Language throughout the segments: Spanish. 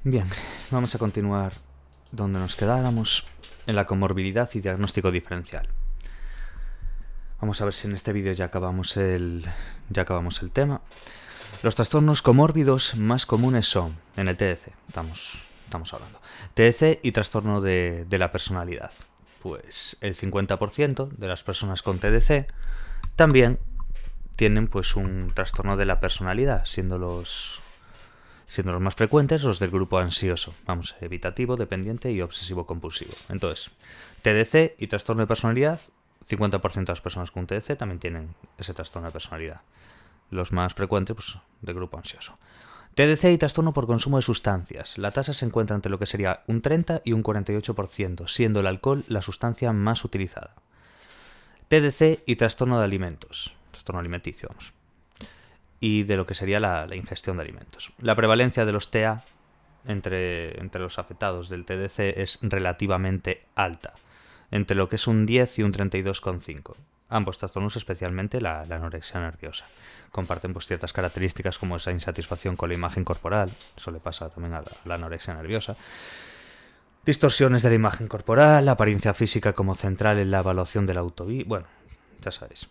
Bien, vamos a continuar donde nos quedáramos, en la comorbilidad y diagnóstico diferencial. Vamos a ver si en este vídeo ya acabamos el tema. Los trastornos comórbidos más comunes son, en el TDC, estamos hablando, TDC y trastorno de la personalidad. Pues el 50% de las personas con TDC también tienen pues un trastorno de la personalidad, siendo los más frecuentes los del grupo ansioso, evitativo, dependiente y obsesivo-compulsivo. Entonces, TDC y trastorno de personalidad, 50% de las personas con TDC también tienen ese trastorno de personalidad. Los más frecuentes, pues, del grupo ansioso. TDC y trastorno por consumo de sustancias. La tasa se encuentra entre lo que sería un 30 y un 48%, siendo el alcohol la sustancia más utilizada. TDC y trastorno de alimentos. Trastorno alimenticio, y de lo que sería la ingestión de alimentos. La prevalencia de los TA entre los afectados del TDC es relativamente alta, entre lo que es un 10 y un 32,5. Ambos trastornos, especialmente la anorexia nerviosa, comparten pues ciertas características como esa insatisfacción con la imagen corporal, eso le pasa también a la anorexia nerviosa, distorsiones de la imagen corporal, la apariencia física como central en la evaluación del bueno, ya sabéis.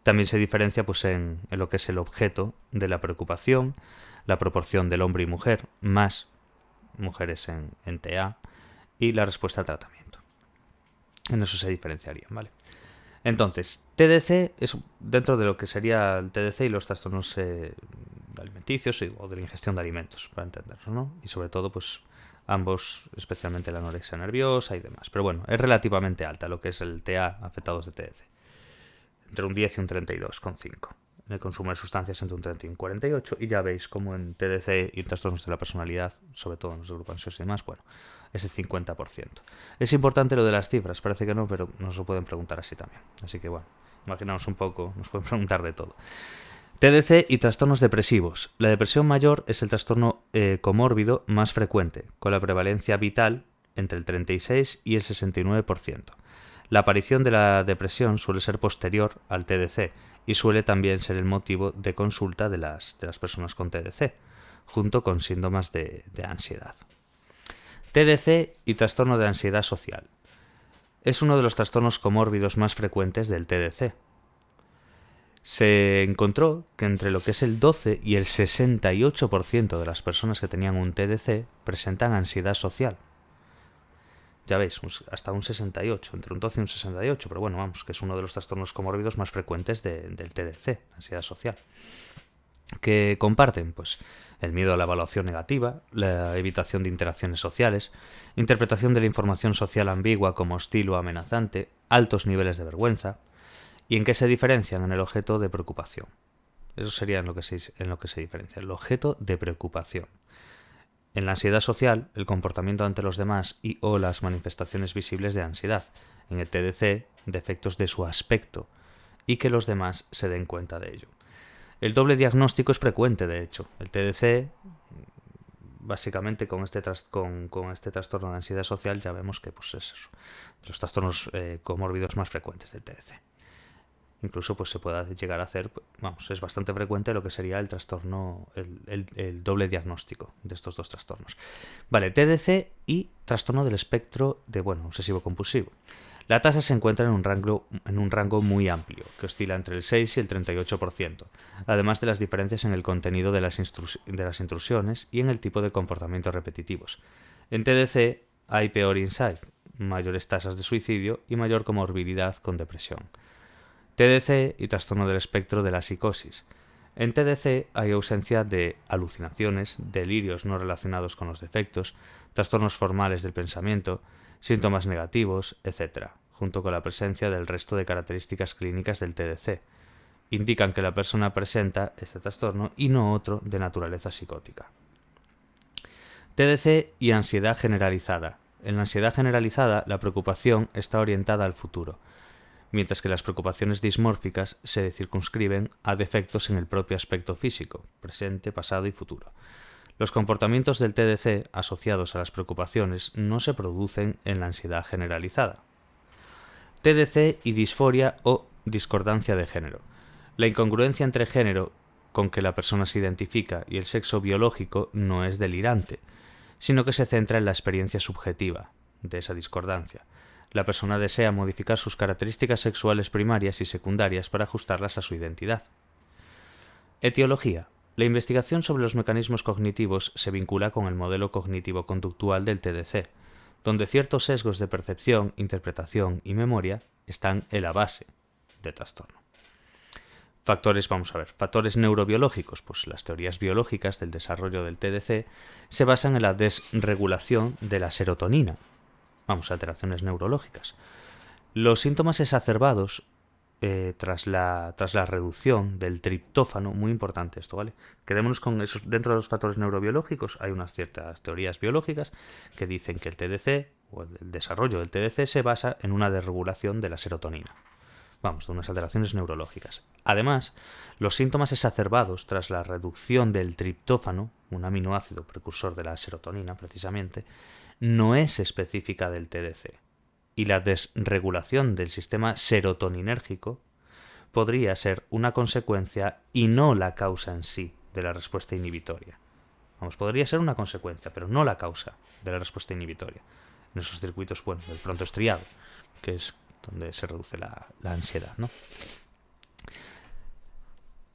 También se diferencia pues, en lo que es el objeto de la preocupación, la proporción del hombre y mujer, más mujeres en TA, y la respuesta al tratamiento. En eso se diferenciarían, ¿vale? Entonces, TDC es dentro de lo que sería el TDC y los trastornos alimenticios o de la ingestión de alimentos, para entenderlo, ¿no? Y sobre todo, pues ambos, especialmente la anorexia nerviosa y demás. Pero bueno, es relativamente alta lo que es el TA afectados de TDC. Entre un 10 y un 32,5. En el consumo de sustancias entre un 30 y un 48. Y ya veis como en TDC y trastornos de la personalidad, sobre todo en los grupos ansiosos y demás, bueno, es el 50%. Es importante lo de las cifras, parece que no, pero nos lo pueden preguntar así también. Así que bueno, imaginaos un poco, nos pueden preguntar de todo. TDC y trastornos depresivos. La depresión mayor es el trastorno comórbido más frecuente, con la prevalencia vital entre el 36 y el 69%. La aparición de la depresión suele ser posterior al TDC y suele también ser el motivo de consulta de las personas con TDC, junto con síntomas de ansiedad. TDC y trastorno de ansiedad social. Es uno de los trastornos comórbidos más frecuentes del TDC. Se encontró que entre lo que es el 12 y el 68% de las personas que tenían un TDC presentan ansiedad social. Ya veis, hasta un 68, entre un 12 y un 68, pero bueno, vamos, que es uno de los trastornos comórbidos más frecuentes del TDC, ansiedad social. ¿Qué comparten? Pues el miedo a la evaluación negativa, la evitación de interacciones sociales, interpretación de la información social ambigua como hostil o amenazante, altos niveles de vergüenza. ¿Y en qué se diferencian? En el objeto de preocupación. Eso sería en lo que se diferencia, el objeto de preocupación. En la ansiedad social, el comportamiento ante los demás y o las manifestaciones visibles de ansiedad. En el TDC, defectos de su aspecto y que los demás se den cuenta de ello. El doble diagnóstico es frecuente, de hecho. El TDC, básicamente con este trastorno de ansiedad social, ya vemos que pues, es eso, los trastornos comórbidos más frecuentes del TDC. Incluso pues se pueda llegar a hacer, es bastante frecuente lo que sería el trastorno, el doble diagnóstico de estos dos trastornos. Vale, TDC y trastorno del espectro de, obsesivo-compulsivo. La tasa se encuentra en un rango muy amplio, que oscila entre el 6 y el 38%, además de las diferencias en el contenido de las intrusiones y en el tipo de comportamientos repetitivos. En TDC hay peor insight, mayores tasas de suicidio y mayor comorbilidad con depresión. TDC y trastorno del espectro de la psicosis. En TDC hay ausencia de alucinaciones, delirios no relacionados con los defectos, trastornos formales del pensamiento, síntomas negativos, etc., junto con la presencia del resto de características clínicas del TDC. Indican que la persona presenta este trastorno y no otro de naturaleza psicótica. TDC y ansiedad generalizada. En la ansiedad generalizada, la preocupación está orientada al futuro, mientras que las preocupaciones dismórficas se circunscriben a defectos en el propio aspecto físico, presente, pasado y futuro. Los comportamientos del TDC asociados a las preocupaciones no se producen en la ansiedad generalizada. TDC y disforia o discordancia de género. La incongruencia entre género con que la persona se identifica y el sexo biológico no es delirante, sino que se centra en la experiencia subjetiva de esa discordancia. La persona desea modificar sus características sexuales primarias y secundarias para ajustarlas a su identidad. Etiología. La investigación sobre los mecanismos cognitivos se vincula con el modelo cognitivo-conductual del TDC, donde ciertos sesgos de percepción, interpretación y memoria están en la base del trastorno. Factores neurobiológicos. Pues las teorías biológicas del desarrollo del TDC se basan en la desregulación de la serotonina. Alteraciones neurológicas. Los síntomas exacerbados tras la reducción del triptófano, muy importante esto, ¿vale? Quedémonos con eso. Dentro de los factores neurobiológicos hay unas ciertas teorías biológicas que dicen que el TDC, o el desarrollo del TDC, se basa en una desregulación de la serotonina. De unas alteraciones neurológicas. Además, los síntomas exacerbados tras la reducción del triptófano, un aminoácido precursor de la serotonina precisamente, no es específica del TDC, y la desregulación del sistema serotoninérgico podría ser una consecuencia y no la causa en sí de la respuesta inhibitoria. Podría ser una consecuencia, pero no la causa de la respuesta inhibitoria. En esos circuitos, del fronto estriado, que es donde se reduce la ansiedad, ¿no?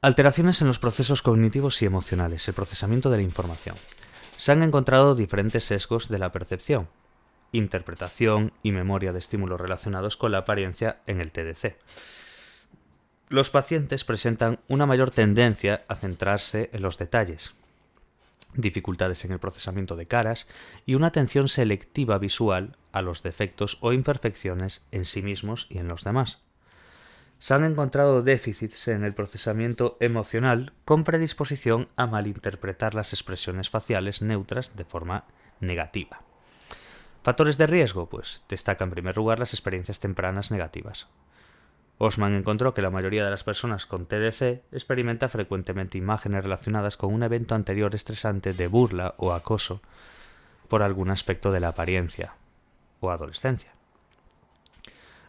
Alteraciones en los procesos cognitivos y emocionales, el procesamiento de la información. Se han encontrado diferentes sesgos de la percepción, interpretación y memoria de estímulos relacionados con la apariencia en el TDC. Los pacientes presentan una mayor tendencia a centrarse en los detalles, dificultades en el procesamiento de caras y una atención selectiva visual a los defectos o imperfecciones en sí mismos y en los demás. Se han encontrado déficits en el procesamiento emocional con predisposición a malinterpretar las expresiones faciales neutras de forma negativa. Factores de riesgo, destaca en primer lugar las experiencias tempranas negativas. Osman encontró que la mayoría de las personas con TDC experimenta frecuentemente imágenes relacionadas con un evento anterior estresante de burla o acoso por algún aspecto de la apariencia o adolescencia.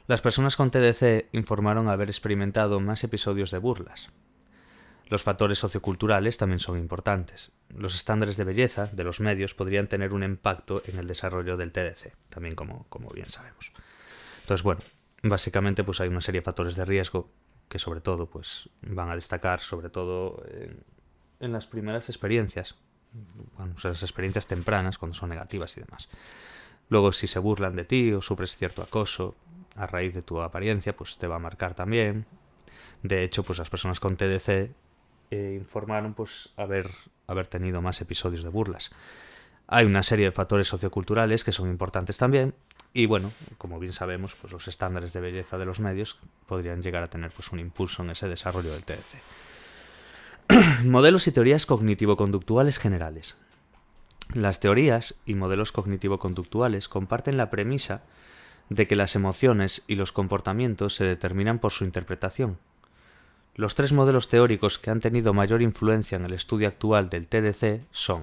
Las personas con TDC informaron haber experimentado más episodios de burlas. Los factores socioculturales también son importantes. Los estándares de belleza de los medios podrían tener un impacto en el desarrollo del TDC, también como bien sabemos. Entonces, básicamente hay una serie de factores de riesgo que sobre todo van a destacar, sobre todo en las primeras experiencias, las experiencias tempranas, cuando son negativas y demás. Luego, si se burlan de ti o sufres cierto acoso a raíz de tu apariencia, te va a marcar también. De hecho, las personas con TDC informaron haber tenido más episodios de burlas. Hay una serie de factores socioculturales que son importantes también y, como bien sabemos, los estándares de belleza de los medios podrían llegar a tener un impulso en ese desarrollo del TDC. Modelos y teorías cognitivo-conductuales generales. Las teorías y modelos cognitivo-conductuales comparten la premisa de que las emociones y los comportamientos se determinan por su interpretación. Los tres modelos teóricos que han tenido mayor influencia en el estudio actual del TDC son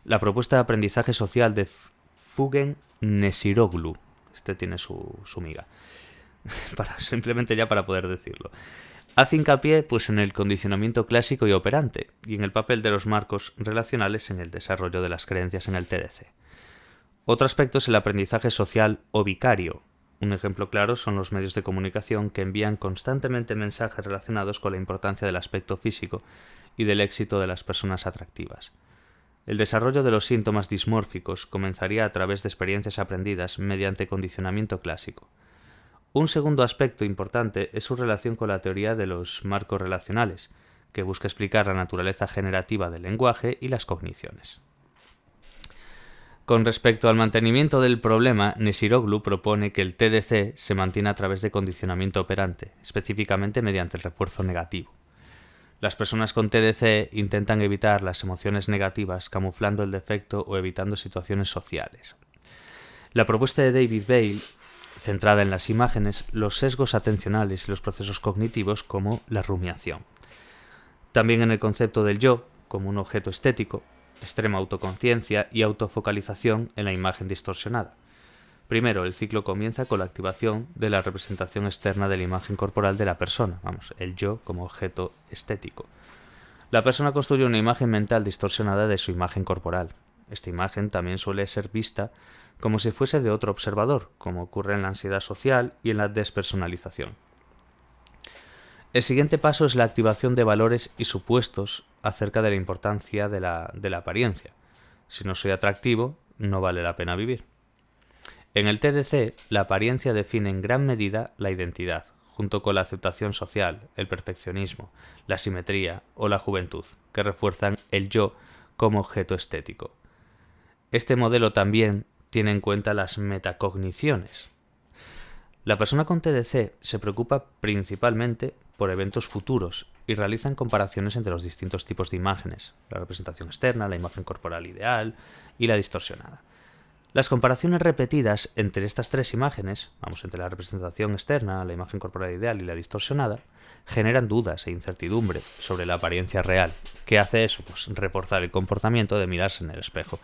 la propuesta de aprendizaje social de Fugen Nesiroglu. Este tiene su miga. Simplemente ya para poder decirlo. Hace hincapié en el condicionamiento clásico y operante y en el papel de los marcos relacionales en el desarrollo de las creencias en el TDC. Otro aspecto es el aprendizaje social o vicario. Un ejemplo claro son los medios de comunicación que envían constantemente mensajes relacionados con la importancia del aspecto físico y del éxito de las personas atractivas. El desarrollo de los síntomas dismórficos comenzaría a través de experiencias aprendidas mediante condicionamiento clásico. Un segundo aspecto importante es su relación con la teoría de los marcos relacionales, que busca explicar la naturaleza generativa del lenguaje y las cogniciones. Con respecto al mantenimiento del problema, Nesiroglu propone que el TDC se mantiene a través de condicionamiento operante, específicamente mediante el refuerzo negativo. Las personas con TDC intentan evitar las emociones negativas camuflando el defecto o evitando situaciones sociales. La propuesta de David Bale, centrada en las imágenes, los sesgos atencionales y los procesos cognitivos como la rumiación. También en el concepto del yo como un objeto estético, extrema autoconciencia y autofocalización en la imagen distorsionada. Primero, el ciclo comienza con la activación de la representación externa de la imagen corporal de la persona, el yo como objeto estético. La persona construye una imagen mental distorsionada de su imagen corporal. Esta imagen también suele ser vista como si fuese de otro observador, como ocurre en la ansiedad social y en la despersonalización. El siguiente paso es la activación de valores y supuestos acerca de la importancia de la apariencia. Si no soy atractivo, no vale la pena vivir. En el TDC, la apariencia define en gran medida la identidad, junto con la aceptación social, el perfeccionismo, la simetría o la juventud, que refuerzan el yo como objeto estético. Este modelo también tiene en cuenta las metacogniciones. La persona con TDC se preocupa principalmente por eventos futuros y realizan comparaciones entre los distintos tipos de imágenes, la representación externa, la imagen corporal ideal y la distorsionada. Las comparaciones repetidas entre estas tres imágenes, entre la representación externa, la imagen corporal ideal y la distorsionada, generan dudas e incertidumbre sobre la apariencia real. ¿Qué hace eso? Pues reforzar el comportamiento de mirarse en el espejo.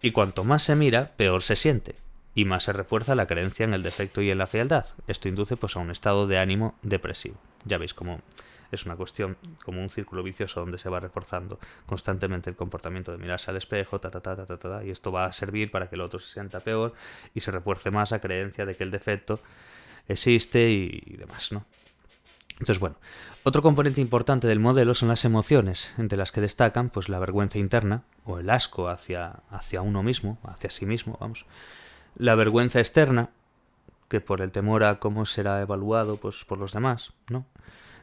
Y cuanto más se mira, peor se siente. Y más se refuerza la creencia en el defecto y en la fealdad. Esto induce a un estado de ánimo depresivo. Ya veis cómo es una cuestión, como un círculo vicioso donde se va reforzando constantemente el comportamiento de mirarse al espejo, y esto va a servir para que el otro se sienta peor y se refuerce más la creencia de que el defecto existe y demás, ¿no? Entonces, bueno, otro componente importante del modelo son las emociones, entre las que destacan pues la vergüenza interna o el asco hacia uno mismo, hacia sí mismo, la vergüenza externa, que por el temor a cómo será evaluado pues por los demás, ¿no?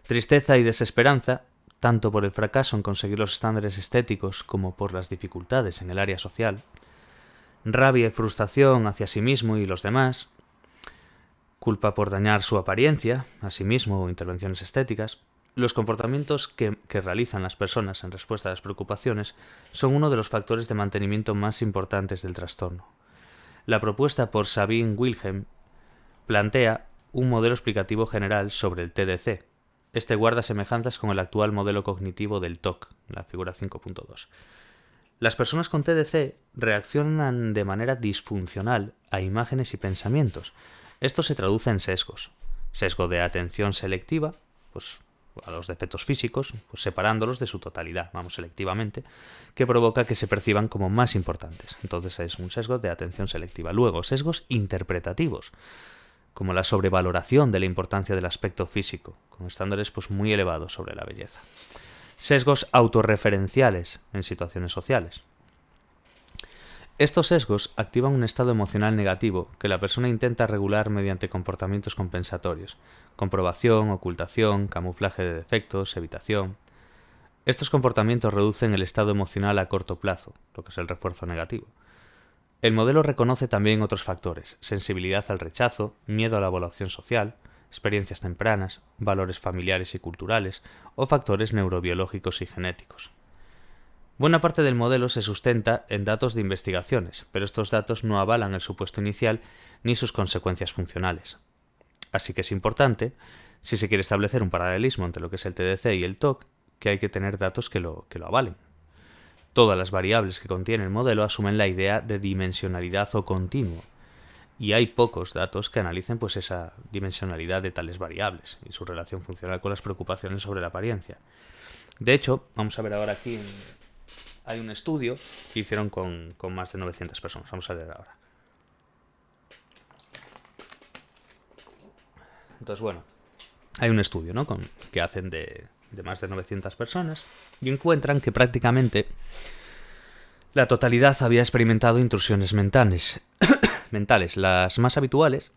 Tristeza y desesperanza, tanto por el fracaso en conseguir los estándares estéticos como por las dificultades en el área social. Rabia y frustración hacia sí mismo y los demás. Culpa por dañar su apariencia, a sí mismo o intervenciones estéticas. Los comportamientos que realizan las personas en respuesta a las preocupaciones son uno de los factores de mantenimiento más importantes del trastorno. La propuesta por Sabine Wilhelm plantea un modelo explicativo general sobre el TDC. Este guarda semejanzas con el actual modelo cognitivo del TOC, la figura 5.2. Las personas con TDC reaccionan de manera disfuncional a imágenes y pensamientos. Esto se traduce en sesgos. Sesgo de atención selectiva, pues a los defectos físicos, pues separándolos de su totalidad, selectivamente, que provoca que se perciban como más importantes. Entonces es un sesgo de atención selectiva. Luego, sesgos interpretativos, como la sobrevaloración de la importancia del aspecto físico, con estándares pues muy elevados sobre la belleza. Sesgos autorreferenciales en situaciones sociales. Estos sesgos activan un estado emocional negativo que la persona intenta regular mediante comportamientos compensatorios, comprobación, ocultación, camuflaje de defectos, evitación. Estos comportamientos reducen el estado emocional a corto plazo, lo que es el refuerzo negativo. El modelo reconoce también otros factores: sensibilidad al rechazo, miedo a la evaluación social, experiencias tempranas, valores familiares y culturales o factores neurobiológicos y genéticos. Buena parte del modelo se sustenta en datos de investigaciones, pero estos datos no avalan el supuesto inicial ni sus consecuencias funcionales. Así que es importante, si se quiere establecer un paralelismo entre lo que es el TDC y el TOC, que hay que tener datos que lo avalen. Todas las variables que contiene el modelo asumen la idea de dimensionalidad o continuo, y hay pocos datos que analicen pues esa dimensionalidad de tales variables y su relación funcional con las preocupaciones sobre la apariencia. De hecho, vamos a ver ahora aquí, hay un estudio que hicieron con más de 900 personas. Vamos a ver ahora. Entonces, bueno, hay un estudio, ¿no?, que hacen de más de 900 personas y encuentran que prácticamente la totalidad había experimentado intrusiones mentales, las más habituales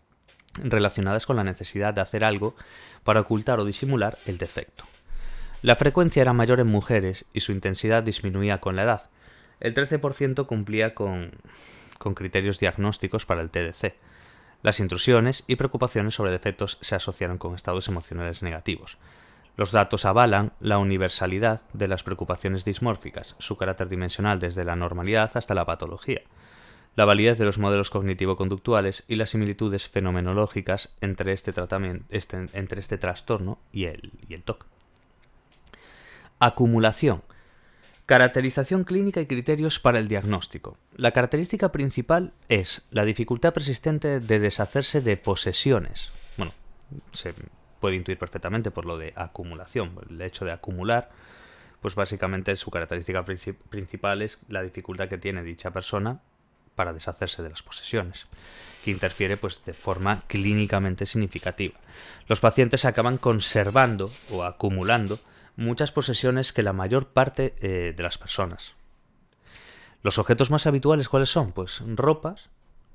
relacionadas con la necesidad de hacer algo para ocultar o disimular el defecto. La frecuencia era mayor en mujeres y su intensidad disminuía con la edad. El 13% cumplía con criterios diagnósticos para el TDC. Las intrusiones y preocupaciones sobre defectos se asociaron con estados emocionales negativos. Los datos avalan la universalidad de las preocupaciones dismórficas, su carácter dimensional desde la normalidad hasta la patología, la validez de los modelos cognitivo-conductuales y las similitudes fenomenológicas entre este trastorno y el TOC. Acumulación. Caracterización clínica y criterios para el diagnóstico. La característica principal es la dificultad persistente de deshacerse de posesiones. Se puede intuir perfectamente por lo de acumulación, el hecho de acumular pues básicamente su característica principal es la dificultad que tiene dicha persona para deshacerse de las posesiones, que interfiere pues de forma clínicamente significativa. Los pacientes acaban conservando o acumulando muchas posesiones que la mayor parte de las personas. Los objetos más habituales, ¿cuáles son? Pues ropas,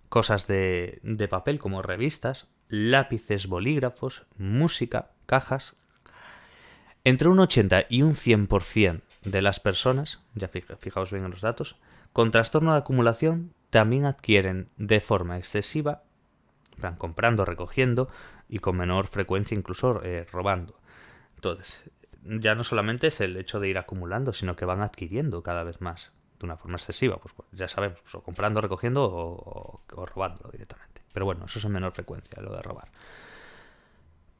cosas de papel como revistas, lápices, bolígrafos, música, cajas. Entre un 80 y un 100% de las personas, ya fijaos bien en los datos, con trastorno de acumulación también adquieren de forma excesiva, comprando, recogiendo y con menor frecuencia incluso robando. Entonces, ya no solamente es el hecho de ir acumulando, sino que van adquiriendo cada vez más de una forma excesiva. Pues ya sabemos, o comprando, recogiendo o robando directamente. Pero bueno, eso es en menor frecuencia, lo de robar.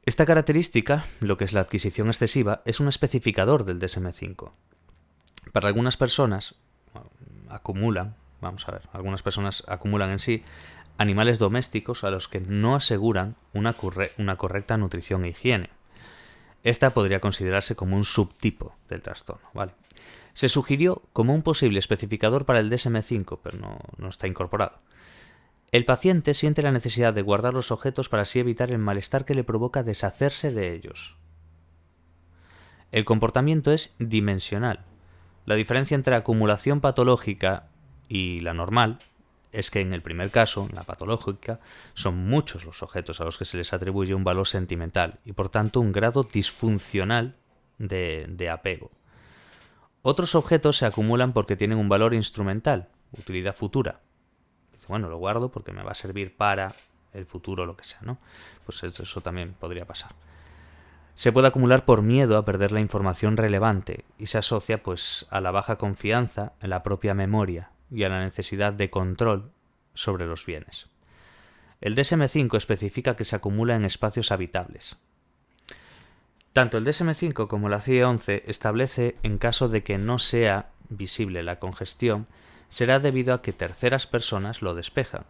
Esta característica, lo que es la adquisición excesiva, es un especificador del DSM-5. Para algunas personas acumulan, algunas personas acumulan en sí animales domésticos a los que no aseguran una correcta nutrición e higiene. Esta podría considerarse como un subtipo del trastorno, ¿vale? Se sugirió como un posible especificador para el DSM-5, pero no está incorporado. El paciente siente la necesidad de guardar los objetos para así evitar el malestar que le provoca deshacerse de ellos. El comportamiento es dimensional. La diferencia entre acumulación patológica y la normal es que en el primer caso, la patológica, son muchos los objetos a los que se les atribuye un valor sentimental y por tanto un grado disfuncional de apego. Otros objetos se acumulan porque tienen un valor instrumental, utilidad futura. Bueno, lo guardo porque me va a servir para el futuro, lo que sea, ¿no? Pues eso también podría pasar. Se puede acumular por miedo a perder la información relevante y se asocia pues a la baja confianza en la propia memoria y a la necesidad de control sobre los bienes. El DSM-5 especifica que se acumula en espacios habitables. Tanto el DSM-5 como la CIE-11 establece en caso de que no sea visible la congestión, será debido a que terceras personas lo despejan.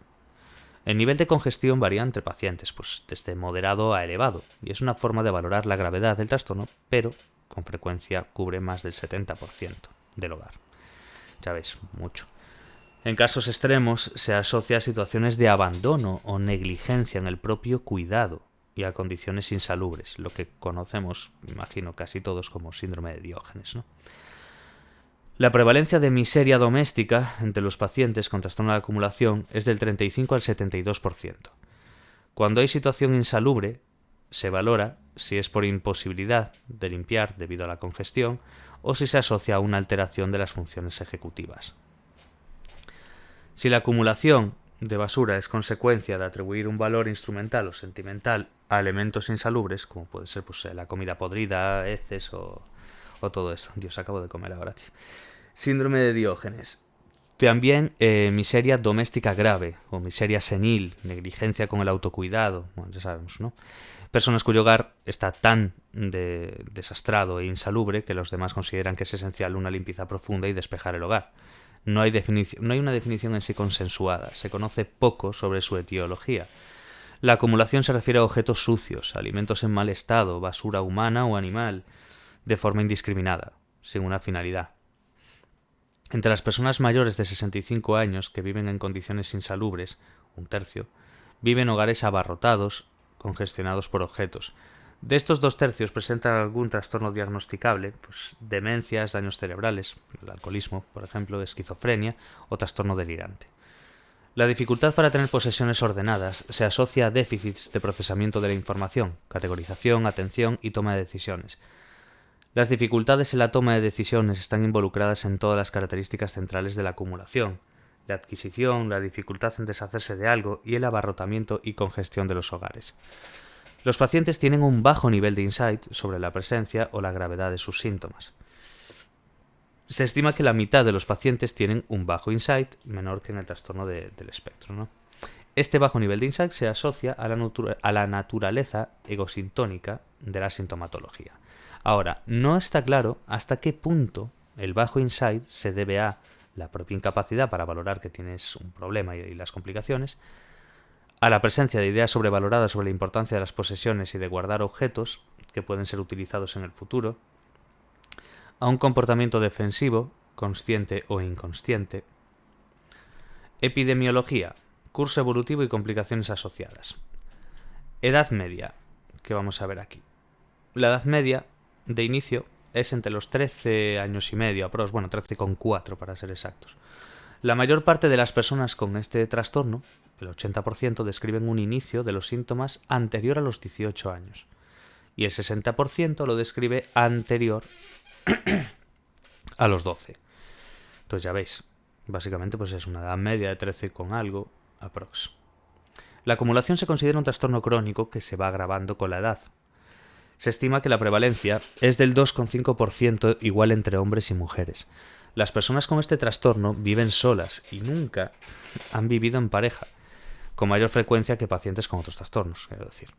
El nivel de congestión varía entre pacientes, pues desde moderado a elevado, y es una forma de valorar la gravedad del trastorno, pero con frecuencia cubre más del 70% del hogar. Ya veis, mucho. En casos extremos se asocia a situaciones de abandono o negligencia en el propio cuidado y a condiciones insalubres, lo que conocemos, imagino, casi todos como síndrome de Diógenes, ¿no? La prevalencia de miseria doméstica entre los pacientes con trastorno de acumulación es del 35 al 72%. Cuando hay situación insalubre, se valora si es por imposibilidad de limpiar debido a la congestión o si se asocia a una alteración de las funciones ejecutivas. Si la acumulación de basura es consecuencia de atribuir un valor instrumental o sentimental a elementos insalubres, como puede ser pues, la comida podrida, heces o todo eso. Dios, acabo de comer ahora, tío. Síndrome de Diógenes. También miseria doméstica grave o miseria senil, negligencia con el autocuidado, bueno, ya sabemos, ¿no? Personas cuyo hogar está tan desastrado e insalubre que los demás consideran que es esencial una limpieza profunda y despejar el hogar. No hay una definición en sí consensuada, se conoce poco sobre su etiología. La acumulación se refiere a objetos sucios, alimentos en mal estado, basura humana o animal, de forma indiscriminada, sin una finalidad. Entre las personas mayores de 65 años que viven en condiciones insalubres, un tercio, viven en hogares abarrotados, congestionados por objetos. De estos 2/3 presentan algún trastorno diagnosticable, pues demencias, daños cerebrales, el alcoholismo, por ejemplo, esquizofrenia o trastorno delirante. La dificultad para tener posesiones ordenadas se asocia a déficits de procesamiento de la información, categorización, atención y toma de decisiones. Las dificultades en la toma de decisiones están involucradas en todas las características centrales de la acumulación, la adquisición, la dificultad en deshacerse de algo y el abarrotamiento y congestión de los hogares. Los pacientes tienen un bajo nivel de insight sobre la presencia o la gravedad de sus síntomas. Se estima que la mitad de los pacientes tienen un bajo insight, menor que en el trastorno del espectro, ¿no? Este bajo nivel de insight se asocia a la naturaleza egosintónica de la sintomatología. Ahora, no está claro hasta qué punto el bajo insight se debe a la propia incapacidad para valorar que tienes un problema y las complicaciones, a la presencia de ideas sobrevaloradas sobre la importancia de las posesiones y de guardar objetos que pueden ser utilizados en el futuro, a un comportamiento defensivo, consciente o inconsciente. Epidemiología, curso evolutivo y complicaciones asociadas. Edad media, que vamos a ver aquí. La edad media de inicio es entre los 13 años y medio, 13,4 para ser exactos. La mayor parte de las personas con este trastorno, el 80%, describen un inicio de los síntomas anterior a los 18 años. Y el 60% lo describe anterior a los 12. Entonces ya veis, básicamente pues es una edad media de 13 con algo, aprox. La acumulación se considera un trastorno crónico que se va agravando con la edad. Se estima que la prevalencia es del 2,5% igual entre hombres y mujeres. Las personas con este trastorno viven solas y nunca han vivido en pareja, con mayor frecuencia que pacientes con otros trastornos, quiero decir.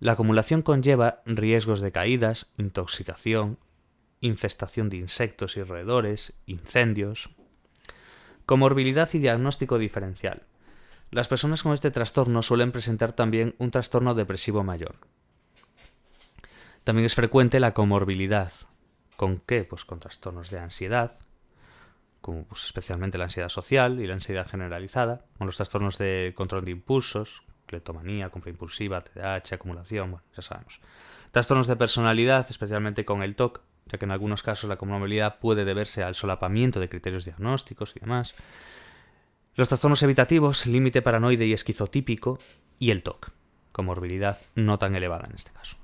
La acumulación conlleva riesgos de caídas, intoxicación, infestación de insectos y roedores, incendios. Comorbilidad y diagnóstico diferencial. Las personas con este trastorno suelen presentar también un trastorno depresivo mayor. También es frecuente la comorbilidad. ¿Con qué? Pues con trastornos de ansiedad, como pues especialmente la ansiedad social y la ansiedad generalizada, con los trastornos de control de impulsos, cleptomanía, compra impulsiva, TDAH, acumulación, bueno, ya sabemos. Trastornos de personalidad, especialmente con el TOC, ya que en algunos casos la comorbilidad puede deberse al solapamiento de criterios diagnósticos y demás. Los trastornos evitativos, límite paranoide y esquizotípico, y el TOC, comorbilidad no tan elevada en este caso.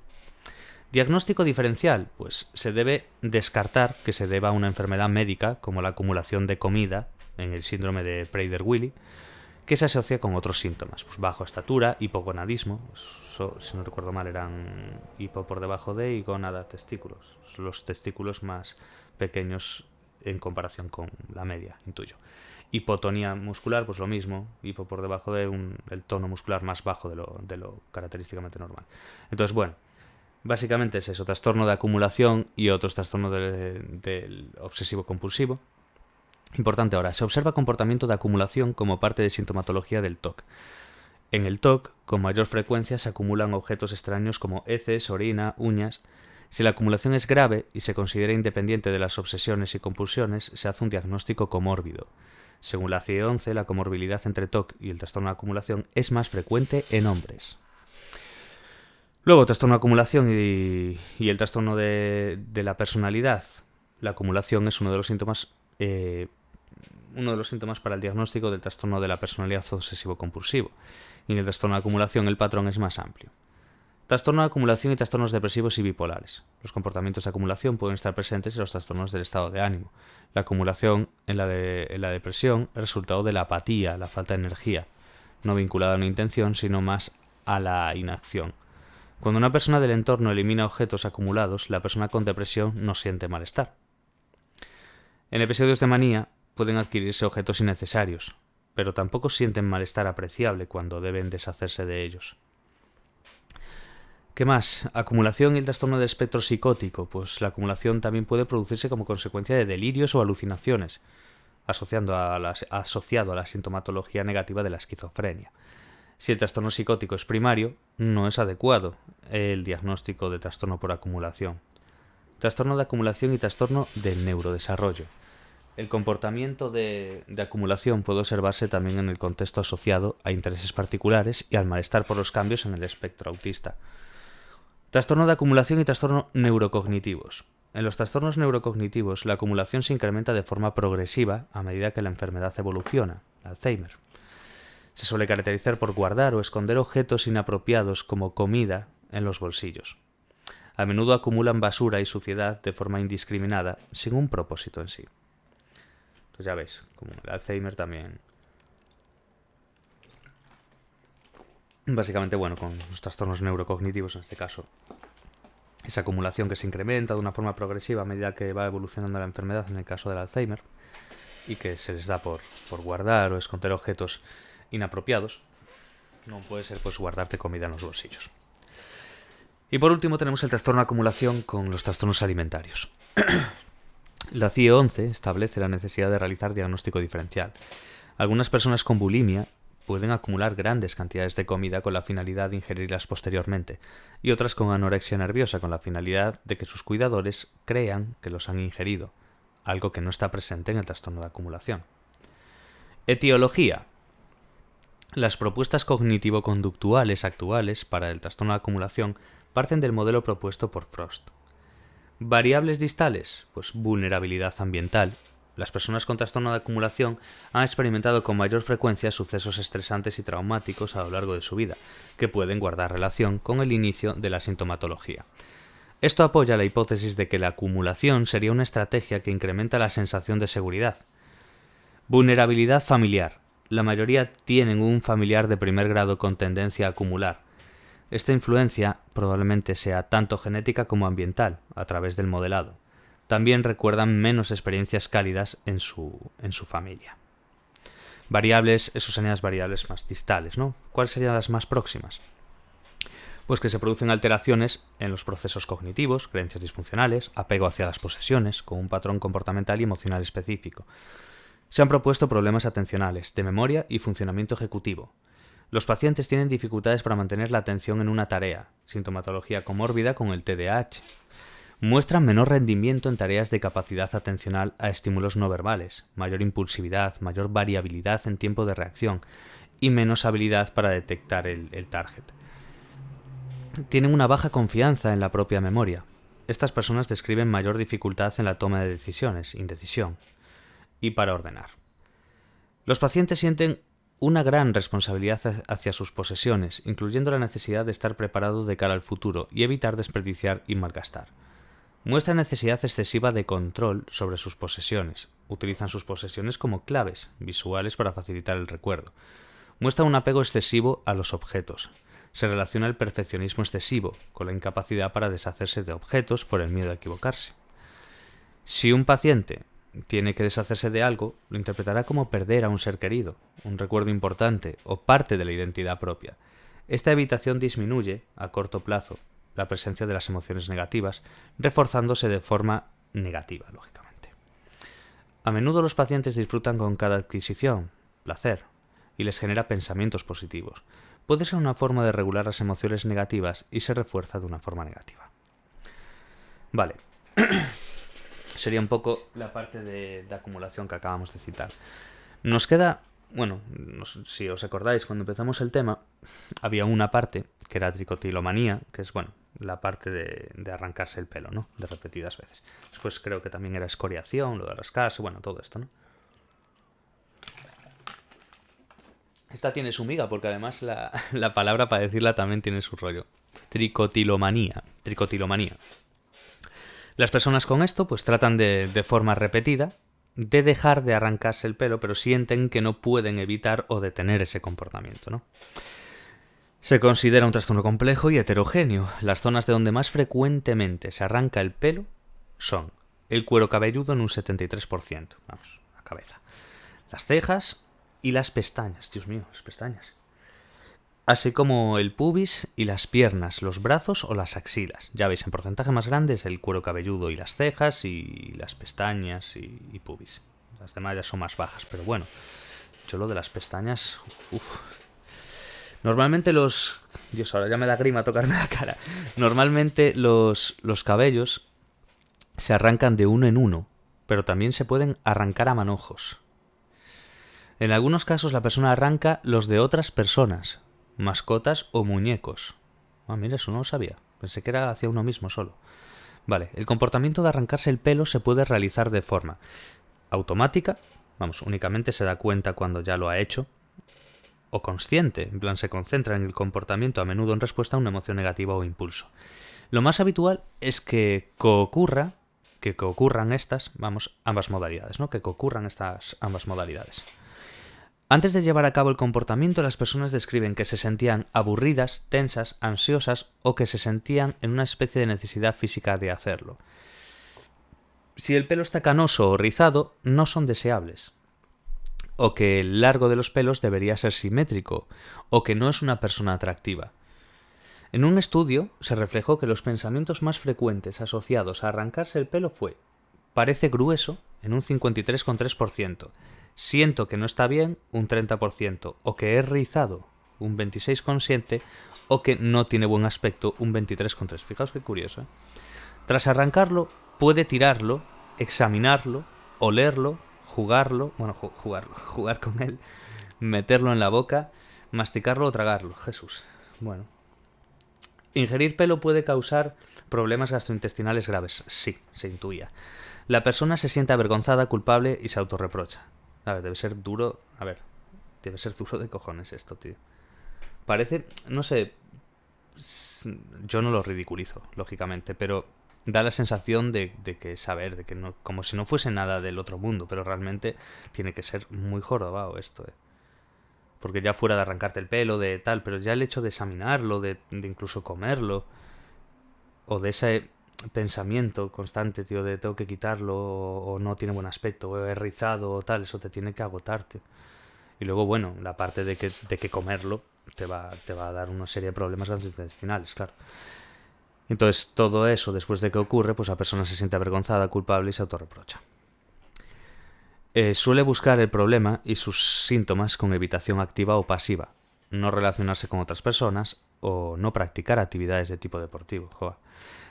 Diagnóstico diferencial, pues se debe descartar que se deba a una enfermedad médica como la acumulación de comida en el síndrome de Prader-Willi, que se asocia con otros síntomas, pues bajo estatura, hipogonadismo, eso, si no recuerdo mal eran hipo por debajo de y gonada testículos, los testículos más pequeños en comparación con la media, intuyo. Hipotonía muscular, pues lo mismo, hipo por debajo de el tono muscular más bajo de lo característicamente normal. Entonces, bueno, básicamente es eso, trastorno de acumulación y otros trastornos del obsesivo-compulsivo. Importante ahora, se observa comportamiento de acumulación como parte de sintomatología del TOC. En el TOC, con mayor frecuencia se acumulan objetos extraños como heces, orina, uñas. Si la acumulación es grave y se considera independiente de las obsesiones y compulsiones, se hace un diagnóstico comórbido. Según la CIE-11, la comorbilidad entre TOC y el trastorno de acumulación es más frecuente en hombres. Luego, trastorno de acumulación y el trastorno de la personalidad. La acumulación es uno de los síntomas para el diagnóstico del trastorno de la personalidad obsesivo-compulsivo. Y en el trastorno de acumulación el patrón es más amplio. Trastorno de acumulación y trastornos depresivos y bipolares. Los comportamientos de acumulación pueden estar presentes en los trastornos del estado de ánimo. La acumulación en la depresión es resultado de la apatía, la falta de energía, no vinculada a una intención, sino más a la inacción. Cuando una persona del entorno elimina objetos acumulados, la persona con depresión no siente malestar. En episodios de manía pueden adquirirse objetos innecesarios, pero tampoco sienten malestar apreciable cuando deben deshacerse de ellos. ¿Qué más? Acumulación y el trastorno del espectro psicótico. Pues la acumulación también puede producirse como consecuencia de delirios o alucinaciones, asociado a la sintomatología negativa de la esquizofrenia. Si el trastorno psicótico es primario, no es adecuado el diagnóstico de trastorno por acumulación. Trastorno de acumulación y trastorno del neurodesarrollo. El comportamiento de acumulación puede observarse también en el contexto asociado a intereses particulares y al malestar por los cambios en el espectro autista. Trastorno de acumulación y trastorno neurocognitivos. En los trastornos neurocognitivos, la acumulación se incrementa de forma progresiva a medida que la enfermedad evoluciona, Alzheimer. Se suele caracterizar por guardar o esconder objetos inapropiados como comida en los bolsillos. A menudo acumulan basura y suciedad de forma indiscriminada, sin un propósito en sí. Pues ya ves, como el Alzheimer también. Básicamente, bueno, con los trastornos neurocognitivos en este caso, esa acumulación que se incrementa de una forma progresiva a medida que va evolucionando la enfermedad en el caso del Alzheimer y que se les da por guardar o esconder objetos inapropiados. No puede ser pues guardarte comida en los bolsillos. Y por último tenemos el trastorno de acumulación con los trastornos alimentarios. La CIE-11 establece la necesidad de realizar diagnóstico diferencial. Algunas personas con bulimia pueden acumular grandes cantidades de comida con la finalidad de ingerirlas posteriormente, y otras con anorexia nerviosa con la finalidad de que sus cuidadores crean que los han ingerido, algo que no está presente en el trastorno de acumulación. Etiología. Las propuestas cognitivo-conductuales actuales para el trastorno de acumulación parten del modelo propuesto por Frost. Variables distales, pues vulnerabilidad ambiental. Las personas con trastorno de acumulación han experimentado con mayor frecuencia sucesos estresantes y traumáticos a lo largo de su vida, que pueden guardar relación con el inicio de la sintomatología. Esto apoya la hipótesis de que la acumulación sería una estrategia que incrementa la sensación de seguridad. Vulnerabilidad familiar. La mayoría tienen un familiar de primer grado con tendencia a acumular. Esta influencia probablemente sea tanto genética como ambiental, a través del modelado. También recuerdan menos experiencias cálidas en su familia. Variables, esos serían las variables más distales, ¿no? ¿Cuáles serían las más próximas? Pues que se producen alteraciones en los procesos cognitivos, creencias disfuncionales, apego hacia las posesiones, con un patrón comportamental y emocional específico. Se han propuesto problemas atencionales, de memoria y funcionamiento ejecutivo. Los pacientes tienen dificultades para mantener la atención en una tarea, sintomatología comórbida con el TDAH. Muestran menor rendimiento en tareas de capacidad atencional a estímulos no verbales, mayor impulsividad, mayor variabilidad en tiempo de reacción y menos habilidad para detectar el target. Tienen una baja confianza en la propia memoria. Estas personas describen mayor dificultad en la toma de decisiones, indecisión, y para ordenar. Los pacientes sienten una gran responsabilidad hacia sus posesiones, incluyendo la necesidad de estar preparado de cara al futuro y evitar desperdiciar y malgastar. Muestran necesidad excesiva de control sobre sus posesiones. Utilizan sus posesiones como claves visuales para facilitar el recuerdo. Muestran un apego excesivo a los objetos. Se relaciona el perfeccionismo excesivo con la incapacidad para deshacerse de objetos por el miedo a equivocarse. Si un paciente tiene que deshacerse de algo, lo interpretará como perder a un ser querido, un recuerdo importante o parte de la identidad propia. Esta evitación disminuye, a corto plazo, la presencia de las emociones negativas, reforzándose de forma negativa, lógicamente. A menudo los pacientes disfrutan con cada adquisición, placer, y les genera pensamientos positivos. Puede ser una forma de regular las emociones negativas y se refuerza de una forma negativa. Vale. Sería un poco la parte de acumulación que acabamos de citar. Nos queda, bueno, si os acordáis, cuando empezamos el tema, había una parte que era tricotilomanía, que es, bueno, la parte de arrancarse el pelo, ¿no? De repetidas veces. Después creo que también era escoriación, lo de rascarse, bueno, todo esto, ¿no? Esta tiene su miga, porque además la palabra para decirla también tiene su rollo. Tricotilomanía. Las personas con esto pues tratan de forma repetida de dejar de arrancarse el pelo, pero sienten que no pueden evitar o detener ese comportamiento, ¿no? Se considera un trastorno complejo y heterogéneo. Las zonas de donde más frecuentemente se arranca el pelo son el cuero cabelludo en un 73%, vamos, la cabeza, las cejas y las pestañas, Dios mío, las pestañas. Así como el pubis y las piernas, los brazos o las axilas. Ya veis, en porcentaje más grande es el cuero cabelludo y las cejas y las pestañas y pubis. Las demás ya son más bajas, pero bueno, yo lo de las pestañas... Normalmente Dios, ahora ya me da grima tocarme la cara. Normalmente los cabellos se arrancan de uno en uno, pero también se pueden arrancar a manojos. En algunos casos la persona arranca los de otras personas, mascotas o muñecos. Ah, mira, eso no lo sabía. Pensé que era hacia uno mismo solo. Vale, el comportamiento de arrancarse el pelo se puede realizar de forma automática, vamos, únicamente se da cuenta cuando ya lo ha hecho, o consciente, en plan se concentra en el comportamiento a menudo en respuesta a una emoción negativa o impulso. Lo más habitual es que coocurran estas, vamos, ambas modalidades, ¿no? Que coocurran estas ambas modalidades. Antes de llevar a cabo el comportamiento, las personas describen que se sentían aburridas, tensas, ansiosas o que se sentían en una especie de necesidad física de hacerlo. Si el pelo está canoso o rizado, no son deseables. O que el largo de los pelos debería ser simétrico, o que no es una persona atractiva. En un estudio se reflejó que los pensamientos más frecuentes asociados a arrancarse el pelo fue: parece grueso, en un 53,3%, siento que no está bien, un 30%, o que es rizado, un 26,7%, o que no tiene buen aspecto, un 23,3%. Fijaos qué curioso, ¿eh? Tras arrancarlo, puede tirarlo, examinarlo, olerlo, jugar con él, meterlo en la boca, masticarlo o tragarlo. Jesús. Bueno. ¿Ingerir pelo puede causar problemas gastrointestinales graves? Sí, se intuía. La persona se siente avergonzada, culpable y se autorreprocha. A ver, debe ser duro. A ver, debe ser duro de cojones esto, tío. Parece, no sé, yo no lo ridiculizo, lógicamente, pero da la sensación de que saber, de que no, como si no fuese nada del otro mundo, pero realmente tiene que ser muy jorobado esto, porque ya fuera de arrancarte el pelo, de tal, pero ya el hecho de examinarlo, de incluso comerlo, o de ese pensamiento constante, tío, de tengo que quitarlo, o no tiene buen aspecto, o es rizado, o tal, eso te tiene que agotar, tío. Y luego, bueno, la parte de que comerlo te va a dar una serie de problemas gastrointestinales, claro. Entonces, todo eso, después de que ocurre, pues la persona se siente avergonzada, culpable y se autorreprocha. Suele buscar el problema y sus síntomas con evitación activa o pasiva, no relacionarse con otras personas o no practicar actividades de tipo deportivo. Joder.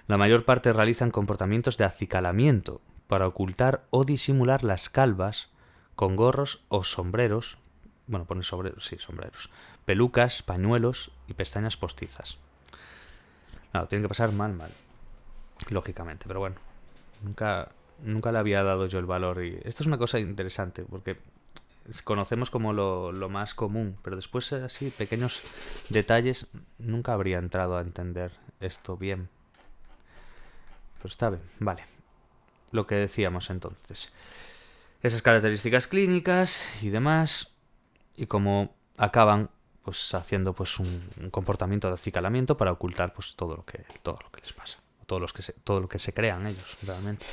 La mayor parte realizan comportamientos de acicalamiento para ocultar o disimular las calvas con gorros o sombreros, bueno, pone sombreros, sí, sombreros, pelucas, pañuelos y pestañas postizas. No, tienen que pasar mal, lógicamente, pero bueno, nunca le había dado yo el valor. Y esto es una cosa interesante, porque conocemos como lo más común, pero después así, pequeños detalles, nunca habría entrado a entender esto bien. Pero está bien, vale. Lo que decíamos entonces. Esas características clínicas y demás, y cómo acaban pues haciendo pues un comportamiento de acicalamiento para ocultar pues todo lo que les pasa, todo lo que se crean ellos realmente.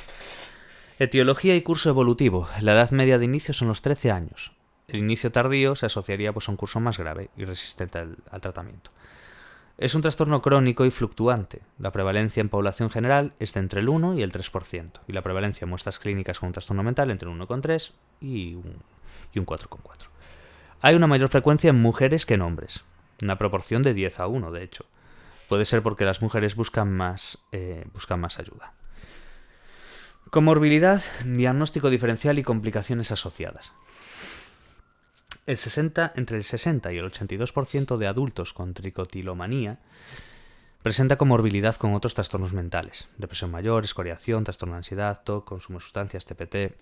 Etiología y curso evolutivo. La edad media de inicio son los 13 años. El inicio tardío se asociaría pues, a un curso más grave y resistente al tratamiento. Es un trastorno crónico y fluctuante. La prevalencia en población general es de entre el 1 y el 3%, y la prevalencia en muestras clínicas con un trastorno mental entre un 1,3 y un 4,4. Hay una mayor frecuencia en mujeres que en hombres, una proporción de 10-1, de hecho. Puede ser porque las mujeres buscan más ayuda. Comorbilidad, diagnóstico diferencial y complicaciones asociadas. Entre el 60 y el 82% de adultos con tricotilomanía presenta comorbilidad con otros trastornos mentales, depresión mayor, escoriación, trastorno de ansiedad, TOC, consumo de sustancias, TPT.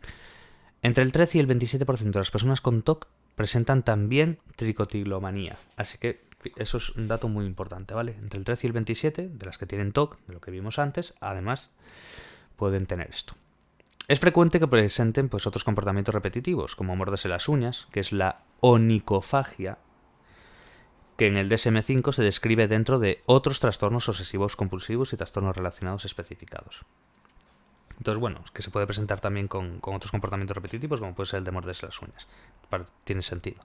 Entre el 13 y el 27% de las personas con TOC presentan también tricotilomanía, así que eso es un dato muy importante, ¿vale? Entre el 13 y el 27 de las que tienen TOC, de lo que vimos antes, además pueden tener esto. Es frecuente que presenten pues, otros comportamientos repetitivos, como morderse las uñas, que es la onicofagia, que en el DSM-5 se describe dentro de otros trastornos obsesivos compulsivos y trastornos relacionados especificados. Entonces, bueno, es que se puede presentar también con otros comportamientos repetitivos, como puede ser el de morderse las uñas. Tiene sentido.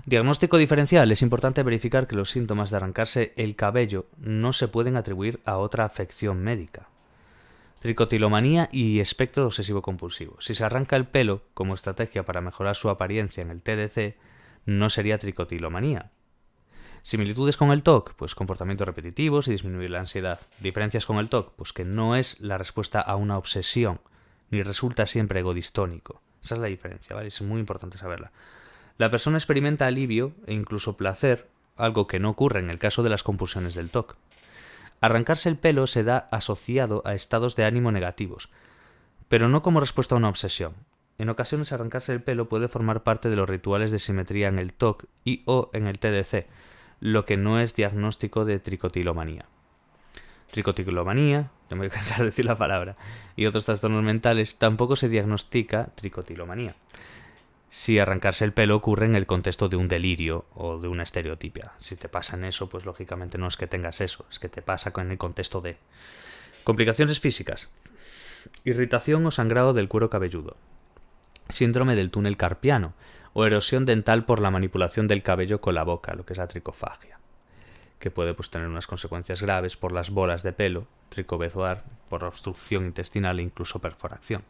Diagnóstico diferencial. Es importante verificar que los síntomas de arrancarse el cabello no se pueden atribuir a otra afección médica. Tricotilomanía y espectro obsesivo-compulsivo. Si se arranca el pelo como estrategia para mejorar su apariencia en el TDC, no sería tricotilomanía. Similitudes con el TOC, pues comportamientos repetitivos y disminuir la ansiedad. Diferencias con el TOC, pues que no es la respuesta a una obsesión, ni resulta siempre egodistónico. Esa es la diferencia, ¿vale? Es muy importante saberla. La persona experimenta alivio e incluso placer, algo que no ocurre en el caso de las compulsiones del TOC. Arrancarse el pelo se da asociado a estados de ánimo negativos, pero no como respuesta a una obsesión. En ocasiones arrancarse el pelo puede formar parte de los rituales de simetría en el TOC y o en el TDC, lo que no es diagnóstico de tricotilomanía. Tricotilomanía, no me voy a cansar de decir la palabra, y otros trastornos mentales tampoco se diagnostica tricotilomanía. Si arrancarse el pelo ocurre en el contexto de un delirio o de una estereotipia. Si te pasa en eso, pues lógicamente no es que tengas eso, es que te pasa en el contexto de... Complicaciones físicas. Irritación o sangrado del cuero cabelludo. Síndrome del túnel carpiano o erosión dental por la manipulación del cabello con la boca, lo que es la tricofagia, que puede pues, tener unas consecuencias graves por las bolas de pelo, tricobezoar, por obstrucción intestinal e incluso perforación.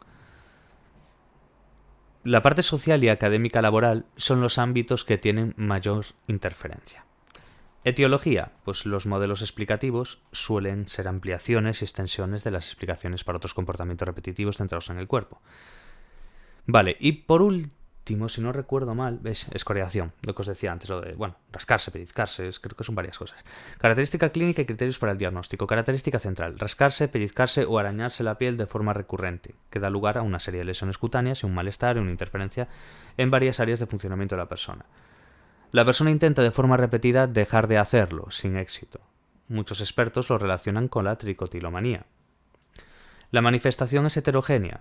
La parte social y académica laboral son los ámbitos que tienen mayor interferencia. Etiología, pues los modelos explicativos suelen ser ampliaciones y extensiones de las explicaciones para otros comportamientos repetitivos centrados en el cuerpo. Vale, y por último, si no recuerdo mal, ¿ves? Escoriación, lo que os decía antes, lo de, rascarse, pellizcarse, creo que son varias cosas. Característica clínica y criterios para el diagnóstico. Característica central, rascarse, pellizcarse o arañarse la piel de forma recurrente, que da lugar a una serie de lesiones cutáneas y un malestar y una interferencia en varias áreas de funcionamiento de la persona. La persona intenta de forma repetida dejar de hacerlo, sin éxito. Muchos expertos lo relacionan con la tricotilomanía. La manifestación es heterogénea,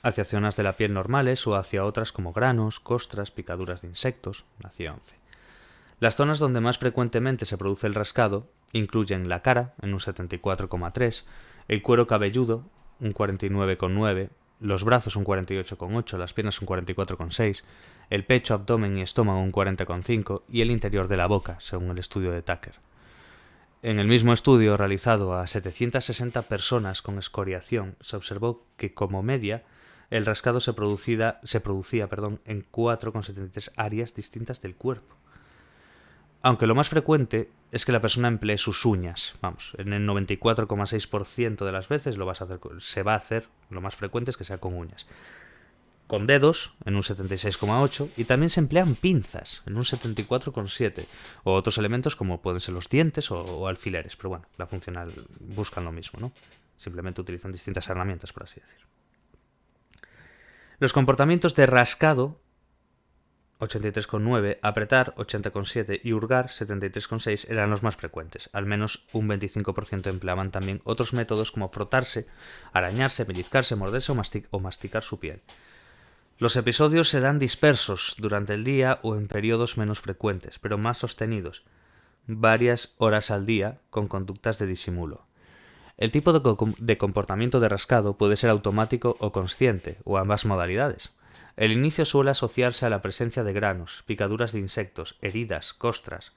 hacia zonas de la piel normales o hacia otras como granos, costras, picaduras de insectos, nació 11. Las zonas donde más frecuentemente se produce el rascado incluyen la cara, en un 74,3, el cuero cabelludo, un 49,9, los brazos un 48,8, las piernas un 44,6, el pecho, abdomen y estómago un 40,5 y el interior de la boca, según el estudio de Tucker. En el mismo estudio realizado a 760 personas con escoriación, se observó que como media el rascado se producía en 4,73 áreas distintas del cuerpo. Aunque lo más frecuente es que la persona emplee sus uñas. Vamos, en el 94,6% de las veces se va a hacer, lo más frecuente es que sea con uñas. Con dedos, en un 76,8%, y también se emplean pinzas, en un 74,7%, o otros elementos como pueden ser los dientes o alfileres, pero bueno, la funcional buscan lo mismo, ¿no? Simplemente utilizan distintas herramientas, por así decir. Los comportamientos de rascado, 83,9, apretar, 80,7 y hurgar, 73,6 eran los más frecuentes. Al menos un 25% empleaban también otros métodos como frotarse, arañarse, pellizcarse, morderse o masticar su piel. Los episodios se dan dispersos durante el día o en periodos menos frecuentes, pero más sostenidos, varias horas al día con conductas de disimulo. El tipo de comportamiento de rascado puede ser automático o consciente, o ambas modalidades. El inicio suele asociarse a la presencia de granos, picaduras de insectos, heridas, costras.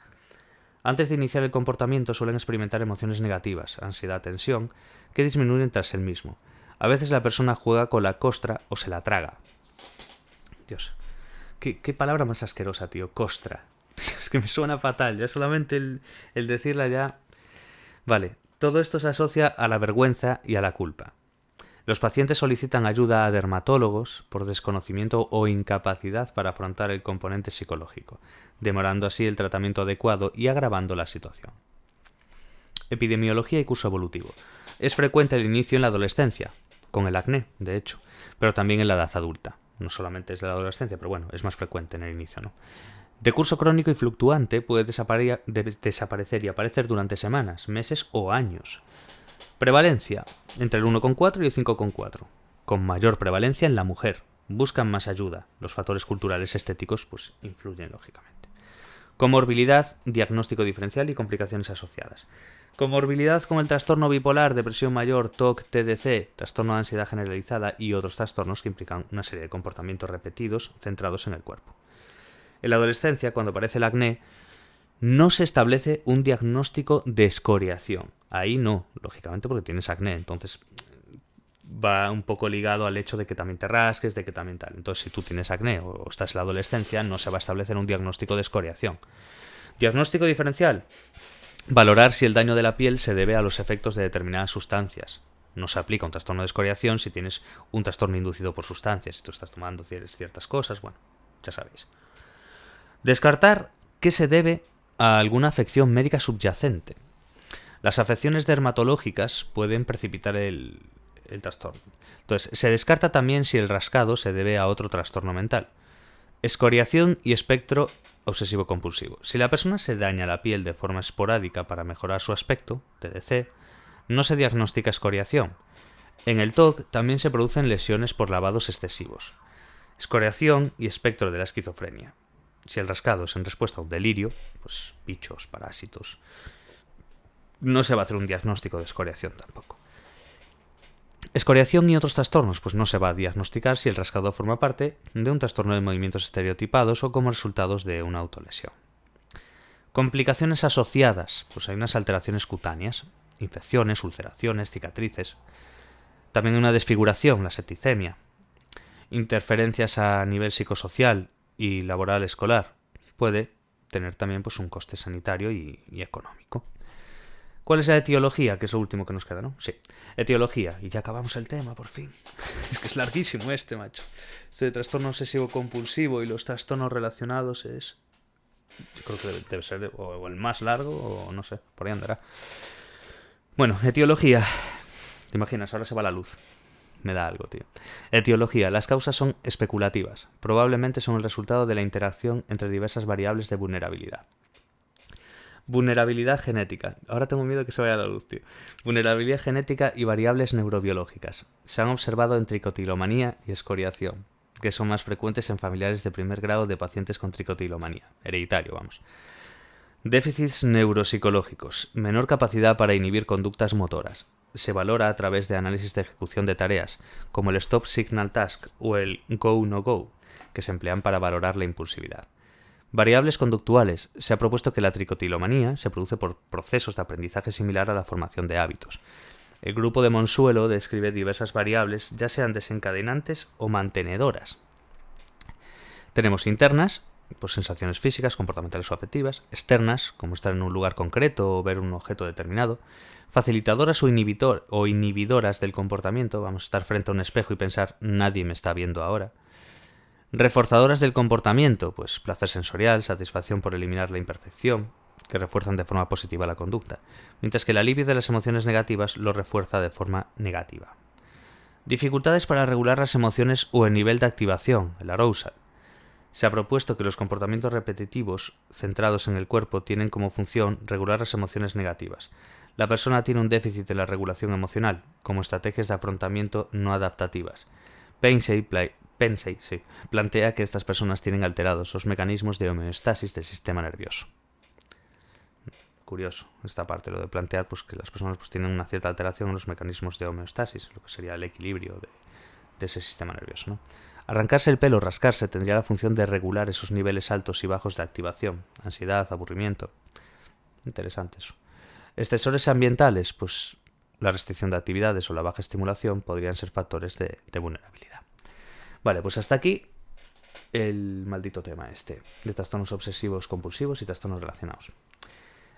Antes de iniciar el comportamiento suelen experimentar emociones negativas, ansiedad, tensión, que disminuyen tras el mismo. A veces la persona juega con la costra o se la traga. Dios, qué palabra más asquerosa, tío, costra. Es que me suena fatal, ya solamente el decirla ya... Vale, todo esto se asocia a la vergüenza y a la culpa. Los pacientes solicitan ayuda a dermatólogos por desconocimiento o incapacidad para afrontar el componente psicológico, demorando así el tratamiento adecuado y agravando la situación. Epidemiología y curso evolutivo. Es frecuente el inicio en la adolescencia, con el acné, de hecho, pero también en la edad adulta. No solamente es de la adolescencia, pero bueno, es más frecuente en el inicio, ¿no? De curso crónico y fluctuante puede desaparecer y aparecer durante semanas, meses o años. Prevalencia, entre el 1,4 y el 5,4. Con mayor prevalencia en la mujer. Buscan más ayuda. Los factores culturales estéticos pues influyen lógicamente. Comorbilidad, diagnóstico diferencial y complicaciones asociadas. Comorbilidad con el trastorno bipolar, depresión mayor, TOC, TDC, trastorno de ansiedad generalizada y otros trastornos que implican una serie de comportamientos repetidos centrados en el cuerpo. En la adolescencia, cuando aparece el acné, no se establece un diagnóstico de escoriación. Ahí no, lógicamente porque tienes acné, entonces va un poco ligado al hecho de que también te rasques, de que también tal. Entonces, si tú tienes acné o estás en la adolescencia, no se va a establecer un diagnóstico de escoriación. Diagnóstico diferencial. Valorar si el daño de la piel se debe a los efectos de determinadas sustancias. No se aplica un trastorno de escoriación si tienes un trastorno inducido por sustancias, si tú estás tomando ciertas cosas, bueno, ya sabéis. Descartar que se debe a alguna afección médica subyacente. Las afecciones dermatológicas pueden precipitar el trastorno. Entonces, se descarta también si el rascado se debe a otro trastorno mental. Escoriación y espectro obsesivo-compulsivo. Si la persona se daña la piel de forma esporádica para mejorar su aspecto, TDC, no se diagnostica escoriación. En el TOC también se producen lesiones por lavados excesivos. Escoriación y espectro de la esquizofrenia. Si el rascado es en respuesta a un delirio, pues bichos, parásitos, no se va a hacer un diagnóstico de escoriación tampoco. Escoriación y otros trastornos, pues no se va a diagnosticar si el rascado forma parte de un trastorno de movimientos estereotipados o como resultados de una autolesión. Complicaciones asociadas, pues hay unas alteraciones cutáneas, infecciones, ulceraciones, cicatrices. También una desfiguración, la septicemia. interferencias a nivel psicosocial y laboral escolar, puede tener también pues un coste sanitario y económico. ¿Cuál es la etiología? Que es lo último que nos queda, ¿no? Sí. Etiología. Y ya acabamos el tema, por fin. Es que es larguísimo este, macho. Este de trastorno obsesivo compulsivo y los trastornos relacionados es... Yo creo que debe ser o el más largo o no sé, por ahí andará. Bueno, etiología. ¿Te imaginas? Ahora se va la luz. Me da algo, tío. Etiología. Las causas son especulativas. Probablemente son el resultado de la interacción entre diversas variables de vulnerabilidad. Vulnerabilidad genética. Ahora tengo miedo que se vaya la luz, tío. Vulnerabilidad genética y variables neurobiológicas. Se han observado en tricotilomanía y escoriación, que son más frecuentes en familiares de primer grado de pacientes con tricotilomanía. Hereditario, vamos. Déficits neuropsicológicos. Menor capacidad para inhibir conductas motoras. Se valora a través de análisis de ejecución de tareas, como el Stop Signal Task o el Go-No-Go, que se emplean para valorar la impulsividad. Variables conductuales. Se ha propuesto que la tricotilomanía se produce por procesos de aprendizaje similar a la formación de hábitos. El grupo de Monsuelo describe diversas variables, ya sean desencadenantes o mantenedoras. Tenemos internas, pues sensaciones físicas, comportamentales o afectivas. Externas, como estar en un lugar concreto o ver un objeto determinado. Facilitadoras o inhibidoras del comportamiento. Vamos a estar frente a un espejo y pensar, nadie me está viendo ahora. Reforzadoras del comportamiento, pues placer sensorial, satisfacción por eliminar la imperfección, que refuerzan de forma positiva la conducta, mientras que el alivio de las emociones negativas lo refuerza de forma negativa. Dificultades para regular las emociones o el nivel de activación, el arousal. Se ha propuesto que los comportamientos repetitivos centrados en el cuerpo tienen como función regular las emociones negativas. La persona tiene un déficit en la regulación emocional, como estrategias de afrontamiento no adaptativas. Pensey plantea que estas personas tienen alterados los mecanismos de homeostasis del sistema nervioso. Curioso esta parte, lo de plantear pues, que las personas pues, tienen una cierta alteración en los mecanismos de homeostasis, lo que sería el equilibrio de ese sistema nervioso, ¿no? Arrancarse el pelo o rascarse tendría la función de regular esos niveles altos y bajos de activación, ansiedad, aburrimiento. Interesante eso. Estresores ambientales, pues la restricción de actividades o la baja estimulación podrían ser factores de vulnerabilidad. Vale, pues hasta aquí el maldito tema este de trastornos obsesivos compulsivos y trastornos relacionados.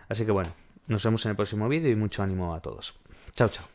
Así que bueno, nos vemos en el próximo vídeo y mucho ánimo a todos. Chao, chao.